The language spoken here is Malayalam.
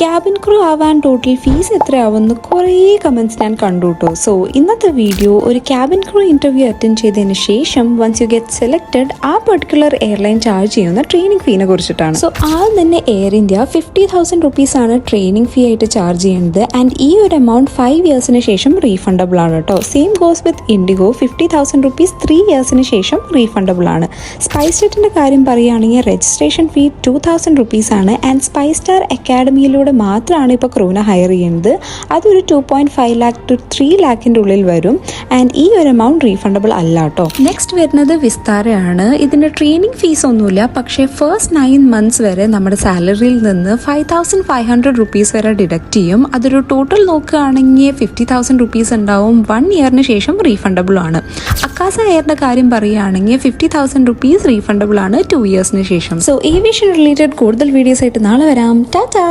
ക്യാബിൻ ക്രൂ ആവാൻ ടോട്ടൽ ഫീസ് എത്രയാവുമെന്ന് കുറേ കമൻറ്റ്സ് ഞാൻ കണ്ടു കേട്ടോ. സോ ഇന്നത്തെ വീഡിയോ ഒരു ക്യാബിൻ ക്രൂ ഇൻ്റർവ്യൂ അറ്റൻഡ് ചെയ്തതിന് ശേഷം വൺസ് യു ഗെറ്റ് സെലക്റ്റഡ് ആ പെർട്ടിക്കുലർ എയർലൈൻ ചാർജ് ചെയ്യുന്ന ട്രെയിനിങ് ഫീനെ കുറിച്ചിട്ടാണ്. സോ ആദ്യം തന്നെ എയർ ഇന്ത്യ 50,000 റുപ്പീസാണ് ട്രെയിനിങ് ഫീ ആയിട്ട് ചാർജ് ചെയ്യുന്നത്. ആൻഡ് ഈ ഒരു എമൗണ്ട് 5 ഇയേഴ്സിന് ശേഷം റീഫണ്ടബിൾ ആണ് കേട്ടോ. സെയിം ഗോസ് വിത്ത് ഇൻഡിഗോ 50,000 റുപ്പീസ് 3 ഇയേഴ്സിന് ശേഷം റീഫണ്ടബിൾ ആണ്. സ്പൈസ് ജെറ്റിൻ്റെ കാര്യം പറയുകയാണെങ്കിൽ രജിസ്ട്രേഷൻ ഫീ 2,000 റുപ്പീസാണ്. ആൻഡ് സ്പൈസ് സ്റ്റാർ അക്കാഡമിയിലൂടെ മാത്രമാണ് ഇപ്പോൾ ക്രൂവിനെ ഹയർ ചെയ്യുന്നത്. അതൊരു 2.5 lakh to 3 lakhിൻ്റെ ഉള്ളിൽ വരും. ആൻഡ് ഈ ഒരു എമൗണ്ട് റീഫണ്ടബിൾ അല്ല കേട്ടോ. നെക്സ്റ്റ് വരുന്നത് വിസ്താരയാണ്. ഇതിൻ്റെ ട്രെയിനിങ് ഫീസ് ഒന്നുമില്ല, പക്ഷേ ഫസ്റ്റ് 9 months വരെ നമ്മുടെ സാലറിയിൽ നിന്ന് 5,500 റുപ്പീസ് വരെ ഡിഡക്റ്റ് ചെയ്യും. അതൊരു ടോട്ടൽ നോക്കുകയാണെങ്കിൽ 50,000 റുപ്പീസ് ഉണ്ടാവും. 1 ഇയറിന് ശേഷം റീഫണ്ടബിൾ ആണ്. അക്കാസ എയറിൻ്റെ കാര്യം പറയുകയാണെങ്കിൽ 50,000 റുപ്പീസ് റീഫണ്ടബിൾ ആണ് 2 ഇയേഴ്സിന് ശേഷം. സോ ഏവിയേഷൻ റിലേറ്റഡ് കൂടുതൽ വീഡിയോസ് ആയിട്ട് നാളെ വരാം. ടാറ്റാ.